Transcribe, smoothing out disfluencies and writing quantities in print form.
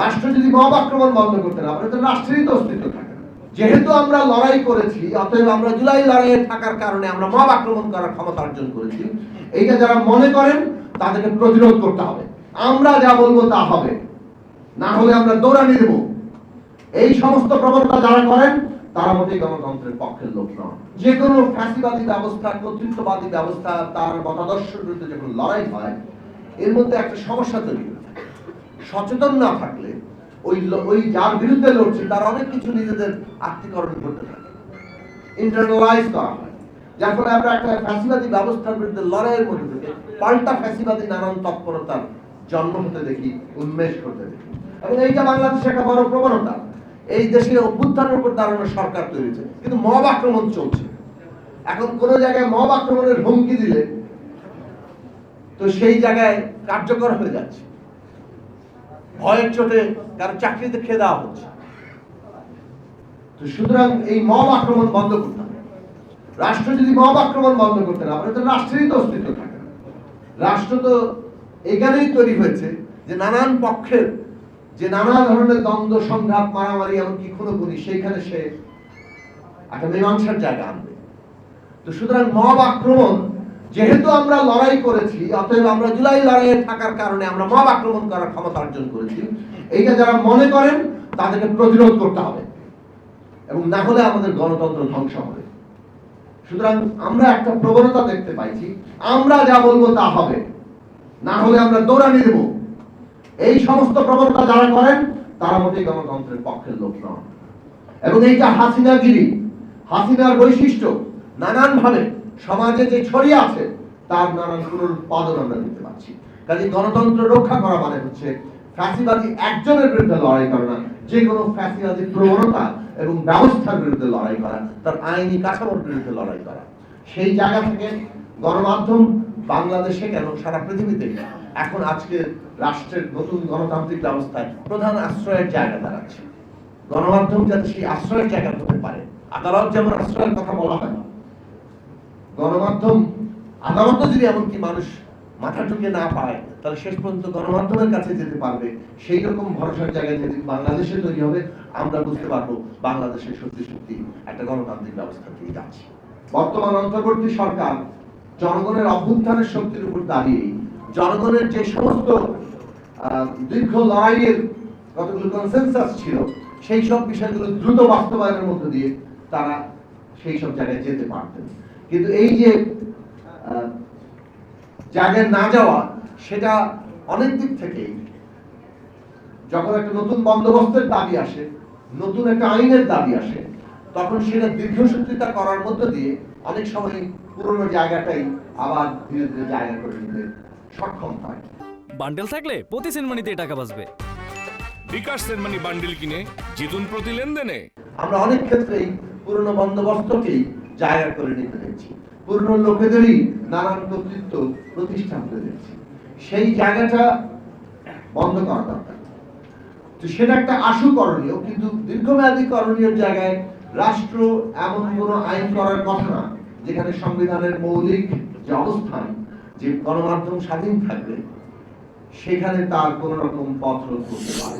রাষ্ট্র যদি মব আক্রমণ বন্ধ করতে না পারে, তো রাষ্ট্রেরই তো অস্তিত্ব থাকে না। যেহেতু আমরা লড়াই করেছি, অতএব আমরা জুলাই লড়াইয়ে থাকার কারণে আমরা মব আক্রমণ করার ক্ষমতা অর্জন করেছি, এইটা যারা মনে করেন তাদেরকে প্রতিরোধ করতে হবে। আমরা যা বলবো তা হবে, না হলে আমরা দৌড়ানি দেব। এই সমস্ত প্রবণতা যারা করেন তারা মোটেই গণতন্ত্রের পক্ষের লোক নন। যে কোনো ফ্যাসিবাদী ব্যবস্থা, কর্তৃত্ববাদী ব্যবস্থা, তার মতাদর্শের বিরুদ্ধে যখন লড়াই হয়, এর মধ্যে একটা সমস্যা তৈরি হয়। সচেতন না থাকলে ওই যার বিরুদ্ধে লড়ছে তার অনেক কিছু নিজেদের আত্মীকরণ করতে থাকে, ইন্টারনালাইজ করা হয়, যার ফলে আমরা একটা ফ্যাসিবাদী ব্যবস্থার বিরুদ্ধে লড়াইয়ের মধ্যে থেকে পাল্টা ফ্যাসিবাদী নানান তৎপরতার জন্ম হতে দেখি, উন্মেষ করতে দেখি। এবং এইটা বাংলাদেশে একটা বড় প্রবণতা। এই দেশে অভ্যুত্থানের উপর দাঁড়ানো সরকার তৈরি হয়েছে, কিন্তু মব আক্রমণ চলছে। এখন কোন জায়গায় মব আক্রমণের হুমকি দিলে তো সেই জায়গায় কার্যকর হয়ে যাচ্ছে, ভয়ের চোটে কারো চাকরিতে খেয়ে দেওয়া হচ্ছে। তো সুতরাং এই মব আক্রমণ বন্ধ করতে হবে। রাষ্ট্র যদি মব আক্রমণ বন্ধ করতে না পারে, তো রাষ্ট্রেরই তো অস্তিত্ব থাকে না। রাষ্ট্র তো এখানেই তৈরি হয়েছে যে নানান পক্ষের যে নানা ধরনের দ্বন্দ্ব, সংঘাত, মারামারি, এমনকি খুনোখুনি, সেইখানে সে একটা মীমাংসার জায়গা আনবে। তো সুতরাং মব আক্রমণ, যেহেতু আমরা লড়াই করেছি, অতএব আমরা জুলাই লড়াইয়ে থাকার কারণে আমরা মব আক্রমণ করার ক্ষমতা অর্জন করেছি, এইটা যারা মনে করেন তাদেরকে প্রতিরোধ করতে হবে, এবং না হলে আমাদের গণতন্ত্র ধ্বংস হবে। সুতরাং আমরা একটা প্রবণতা দেখতে পাইছি, আমরা যা বলবো তা হবে, না হলে আমরা দৌড়ানি দেব। এই সমস্ত প্রবণতা যারা করেন তারা মোটেই গণতন্ত্রের পক্ষের লোক নন। এবং এইটা হাসিনাগিরি, হাসিনার বৈশিষ্ট্য নানান ভাবে সমাজে যে ছড়িয়ে আছে তার নানান পুনরুৎপাদন আমরা দেখতে পাচ্ছি। কাজে গণতন্ত্র রক্ষা করা মানে হচ্ছে ফ্যাসিবাদী একজনের বিরুদ্ধে লড়াই করা না, যে কোনো ফ্যাসিবাদী প্রবণতা এবং ব্যবস্থার বিরুদ্ধে লড়াই করা, তার আইনি কাঠামোর বিরুদ্ধে লড়াই করা। সেই জায়গা থেকে গণমাধ্যম বাংলাদেশে কেন সারা পৃথিবীতে এখন আজকে রাষ্ট্রের নতুন গণতান্ত্রিক ব্যবস্থায় প্রধান আশ্রয়ের জায়গা দাঁড়াচ্ছে। গণমাধ্যম যাতে সেই আশ্রয়ের জায়গা হতে পারে, আদালত যেমন আশ্রয়ের কথা বলা হয়, গণমাধ্যম আদালত যদি এমনকি মানুষ মাথা ঢুকে না পায়, তাহলে শেষ পর্যন্ত গণমাধ্যমের কাছে যেতে পারবে। সেই রকম ভরসার জায়গায় যদি বাংলাদেশে তৈরি হবে, আমরা বুঝতে পারবো বাংলাদেশের সত্যি সত্যি একটা গণতান্ত্রিক ব্যবস্থা দিয়ে যাচ্ছে। বর্তমান অন্তর্বর্তী সরকার জনগণের অভ্যুত্থানের শক্তির উপর দাঁড়িয়ে জনগণের যে সমস্ত দীর্ঘ লড়াইয়ের কতগুলো কনসেনসাস ছিল, সেই সব বিষয়গুলো দ্রুত বাস্তবায়নের মধ্য দিয়ে তারা সেই সব জায়গায় যেতে পারতেন। কিন্তু এই যে জায়গায় না যাওয়া, সেটা অনেক দিক থেকেই যখন একটা নতুন বন্দোবস্তের দাবি আসে, নতুন একটা আইনের দাবি আসে, তখন সেটা দীর্ঘসূত্রিতা করার মধ্য দিয়ে অনেক সময় পুরনো জায়গাটাই আবার ধীরে ধীরে জায়গা করে নিতে সক্ষম হয়। বান্ডেল থাকলে প্রতি সেনমানিতে টাকা বাঁচবে। বিকাশ সেনমানি বান্ডেল কিনে জিতুন প্রতি লেনদেনে। আমরা অনেক ক্ষেত্রেই পুরনো বন্দোবস্তকেই জায়গা করে নিতে দেখছি, পুরনো লোকেদেরই নানান কর্তৃত্ব প্রতিষ্ঠা হতে দেখছি। সেই জায়গাটা বন্ধ করা দরকার। তো সেটা একটা আশু করণীয়, কিন্তু দীর্ঘমেয়াদী করণীয় জায়গায় রাষ্ট্র এমন কোন আইন করার কথা না যেখানে সংবিধানের মৌলিক যে অবস্থান, যে গণমাধ্যম স্বাধীন থাকবে, সেখানে তার কোন রকম পথ রোধ করতে পারে।